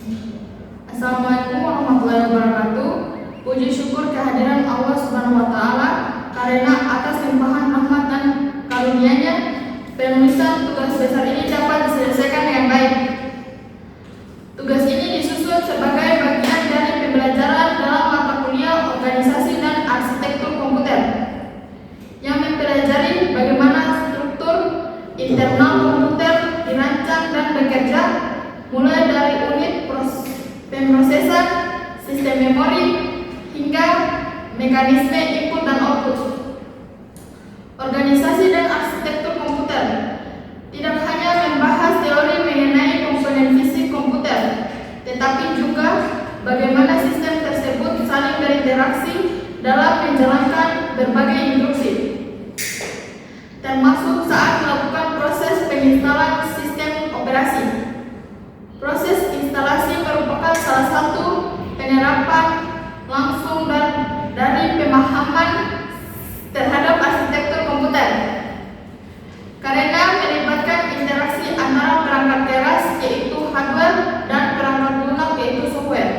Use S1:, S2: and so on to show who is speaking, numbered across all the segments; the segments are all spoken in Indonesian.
S1: Assalamualaikum warahmatullahi wabarakatuh. Puji syukur kehadiran Allah Subhanahu wa Ta'ala karena atas limpahan rahmat dan karunia-Nya penulisan tugas besar ini dapat diselesaikan dengan baik. Tugas ini disusun sebagai bagian dari pembelajaran dalam mata kuliah organisasi dan arsitektur komputer yang mempelajari bagaimana struktur internal komputer dirancang dan bekerja, mulai dari unit pemrosesan, sistem memori, hingga mekanisme input dan output. Organisasi dan arsitektur komputer tidak hanya membahas teori mengenai komponen fisik komputer, tetapi juga bagaimana sistem tersebut saling berinteraksi dalam menjalankan berbagai instruksi, termasuk saat melakukan proses penginstalan sistem operasi. Proses instalasi merupakan salah satu penerapan langsung dan dari pemahaman terhadap arsitektur komputer, karena melibatkan interaksi antara perangkat keras yaitu hardware dan perangkat lunak yaitu software,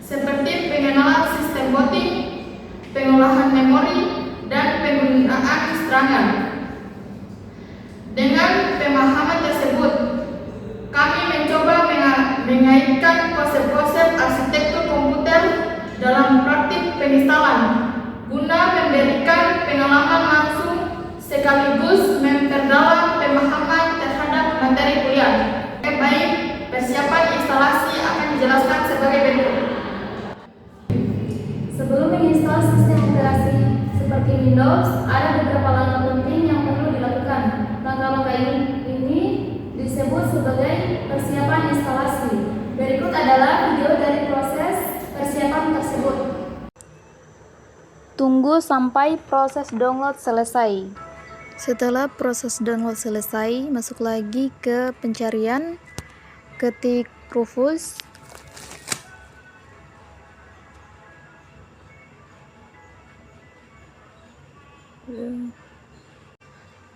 S1: seperti pengenalan sistem booting, pengolahan memori, dan penggunaan serangan. Dengan pemahaman tersebut, kami mencoba mengaitkan konsep-konsep arsitektur komputer dalam praktik penginstalan guna memberikan pengalaman langsung sekaligus memperdalam pemahaman terhadap materi kuliah. Baik, persiapan instalasi akan dijelaskan sebagai berikut.
S2: Sebelum menginstal sistem operasi seperti Windows, ada beberapa langkah penting yang perlu dilakukan. Langkah-langkah ini disebut sebagai persiapan instalasi. Berikut adalah video dari proses persiapan tersebut.
S3: Tunggu sampai proses download selesai.
S4: Setelah proses download selesai, masuk lagi ke pencarian, ketik Rufus.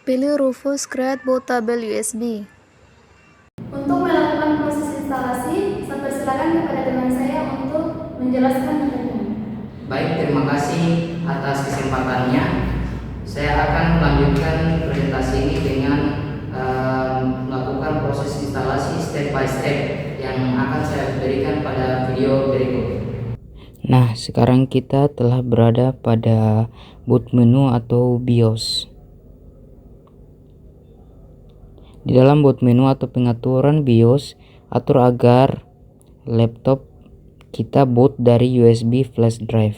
S4: Pilih Rufus Create Bootable USB.
S2: Untuk melakukan proses instalasi, saya persilakan kepada teman saya untuk menjelaskan materinya.
S5: Baik, terima kasih atas kesempatannya. Saya akan melanjutkan presentasi ini dengan melakukan proses instalasi step by step yang akan saya berikan pada video berikut. Nah, sekarang kita telah berada pada boot menu atau BIOS. Di dalam boot menu atau pengaturan BIOS, atur agar laptop kita boot dari USB flash drive.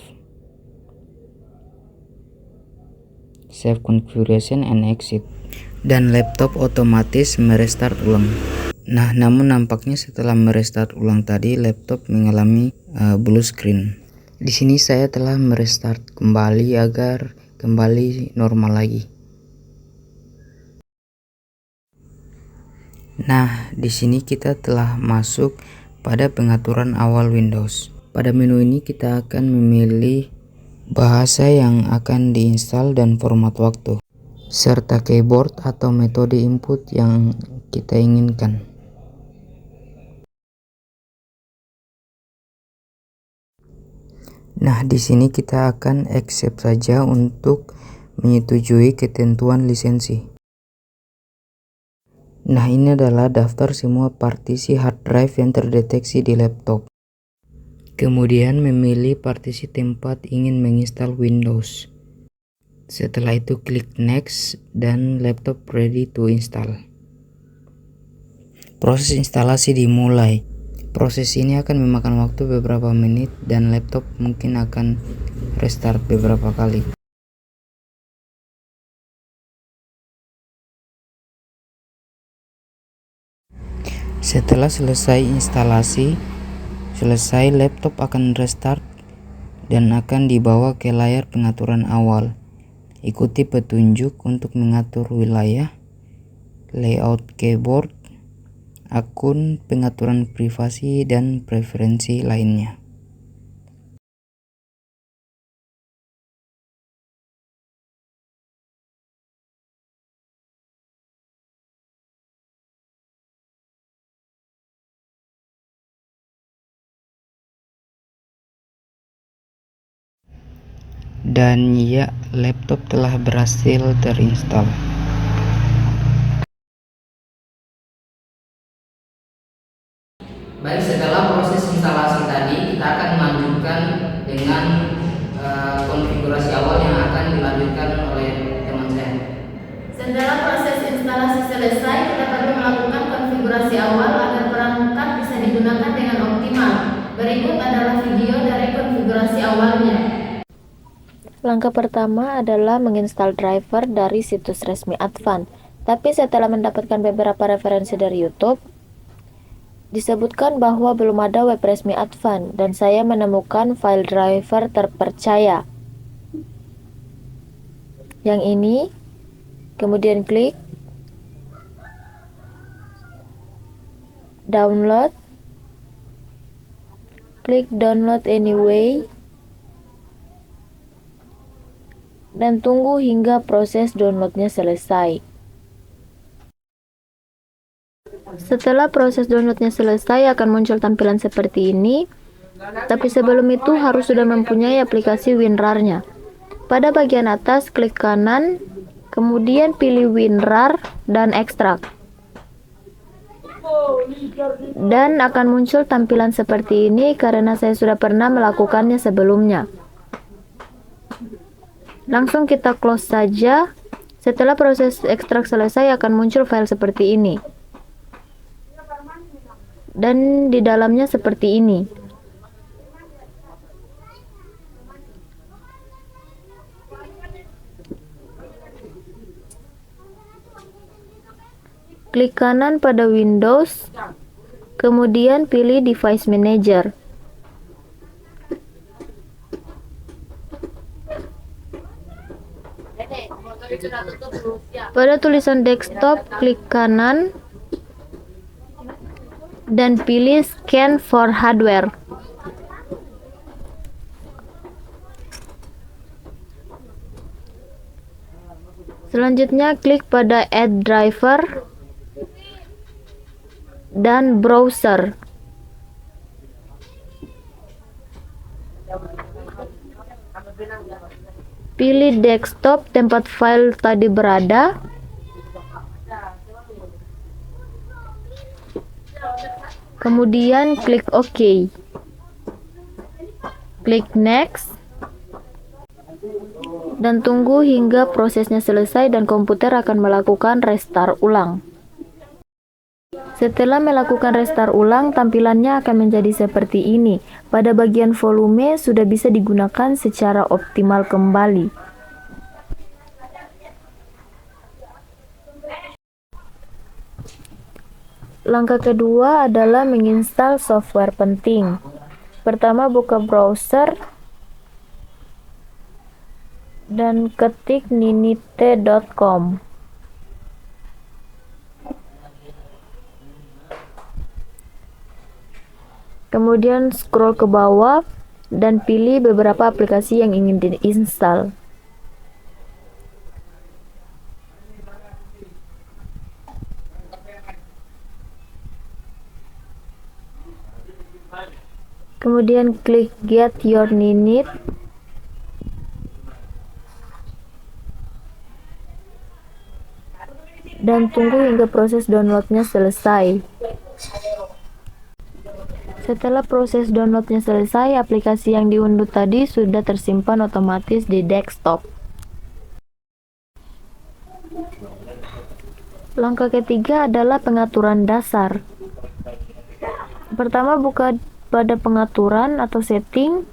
S5: Save configuration and exit. Dan laptop otomatis merestart ulang. Nah, namun nampaknya setelah merestart ulang tadi, laptop mengalami blue screen. Di sini saya telah merestart kembali agar kembali normal lagi. Nah, di sini kita telah masuk pada pengaturan awal Windows. Pada menu ini kita akan memilih bahasa yang akan diinstal dan format waktu, serta keyboard atau metode input yang kita inginkan. Nah, di sini kita akan accept saja untuk menyetujui ketentuan lisensi. Nah, ini adalah daftar semua partisi hard drive yang terdeteksi di laptop. Kemudian memilih partisi tempat ingin menginstal Windows. Setelah itu klik next dan laptop ready to install. Proses instalasi dimulai. Proses ini akan memakan waktu beberapa menit dan laptop mungkin akan restart beberapa kali. Setelah selesai instalasi, laptop akan restart dan akan dibawa ke layar pengaturan awal. Ikuti petunjuk untuk mengatur wilayah, layout keyboard, akun, pengaturan privasi, dan preferensi lainnya.
S6: Dan ya, laptop telah berhasil terinstall.
S5: Baik, setelah proses instalasi tadi, kita akan melanjutkan dengan konfigurasi awal yang akan dilanjutkan oleh teman saya.
S1: Setelah proses instalasi selesai, kita perlu melakukan konfigurasi awal agar perangkat bisa digunakan dengan optimal. Berikut adalah video dari konfigurasi awalnya.
S3: Langkah pertama adalah menginstal driver dari situs resmi Advan. Tapi setelah mendapatkan beberapa referensi dari YouTube, disebutkan bahwa belum ada web resmi Advan dan saya menemukan file driver terpercaya. Yang ini, kemudian klik download, klik download anyway, dan tunggu hingga proses downloadnya selesai. Setelah proses downloadnya selesai akan muncul tampilan seperti ini, tapi sebelum itu harus sudah mempunyai aplikasi WinRAR-nya. Pada bagian atas klik kanan, kemudian pilih WinRAR dan ekstrak. Dan akan muncul tampilan seperti ini karena saya sudah pernah melakukannya sebelumnya. Langsung kita close saja. Setelah proses ekstrak selesai akan muncul file seperti ini. Dan di dalamnya seperti ini. Klik kanan pada Windows, kemudian pilih Device Manager. Pada tulisan desktop, klik kanan dan pilih Scan for Hardware. Selanjutnya klik pada Add Driver dan Browser. Pilih desktop tempat file tadi berada. Kemudian klik OK. Klik Next. Dan tunggu hingga prosesnya selesai dan komputer akan melakukan restart ulang. Setelah melakukan restart ulang, tampilannya akan menjadi seperti ini. Pada bagian volume sudah bisa digunakan secara optimal kembali. Langkah kedua adalah menginstal software penting. Pertama, buka browser dan ketik ninite.com. Kemudian scroll ke bawah dan pilih beberapa aplikasi yang ingin diinstal. Kemudian klik Get Your Ninite. Dan tunggu hingga proses downloadnya selesai. Setelah proses downloadnya selesai, aplikasi yang diunduh tadi sudah tersimpan otomatis di desktop. Langkah ketiga adalah pengaturan dasar. Pertama, buka pada pengaturan atau setting.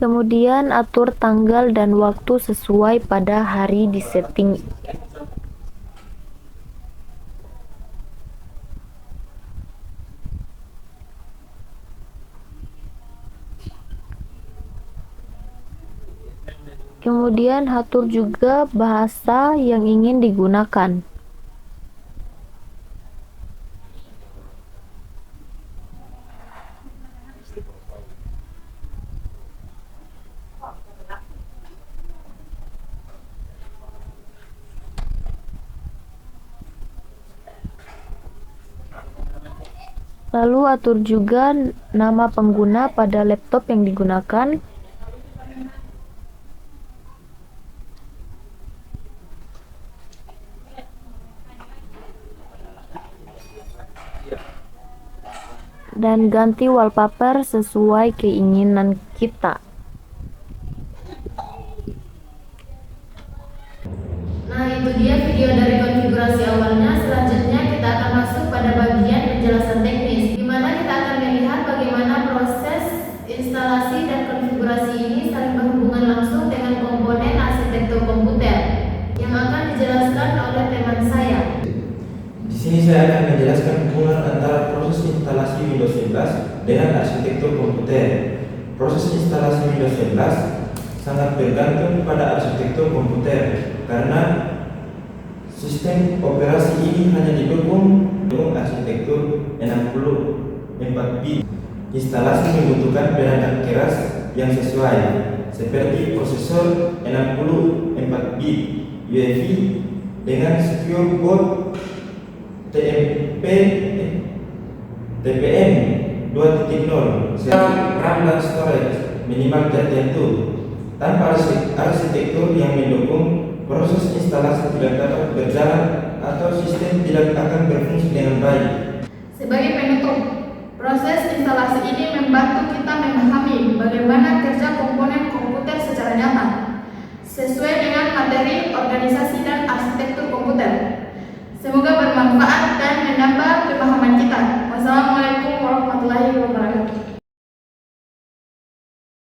S3: Kemudian atur tanggal dan waktu sesuai pada hari di setting. Kemudian atur juga bahasa yang ingin digunakan. Lalu atur juga nama pengguna pada laptop yang digunakan. Dan ganti wallpaper sesuai keinginan kita.
S1: Nah, itu dia video dari konfigurasi awalnya. Selanjutnya kita akan masuk pada bagian penjelasan teknis, di mana kita akan melihat bagaimana proses instalasi dan konfigurasi ini saling berhubungan langsung dengan komponen arsitektur komputer yang akan dijelaskan oleh teman saya.
S7: Di sini saya akan menjelaskan hubungan antara proses instalasi Windows 11 dengan arsitektur komputer. Proses instalasi Windows 11 sangat bergantung pada arsitektur komputer karena sistem operasi ini hanya didukung dengan arsitektur 64 bit. Instalasi membutuhkan perangkat keras yang sesuai, seperti prosesor 64 bit UEFI dengan secure boot TPM 2.0, RAM dan storage minimal tertentu. Tanpa arsitektur yang mendukung, proses instalasi tidak dapat berjalan atau sistem tidak akan berfungsi dengan baik.
S1: Sebagai penutup, proses instalasi ini membantu kita memahami bagaimana kerja komponen komputer secara nyata, sesuai dengan materi organisasi dan arsitektur komputer. Semoga bermanfaat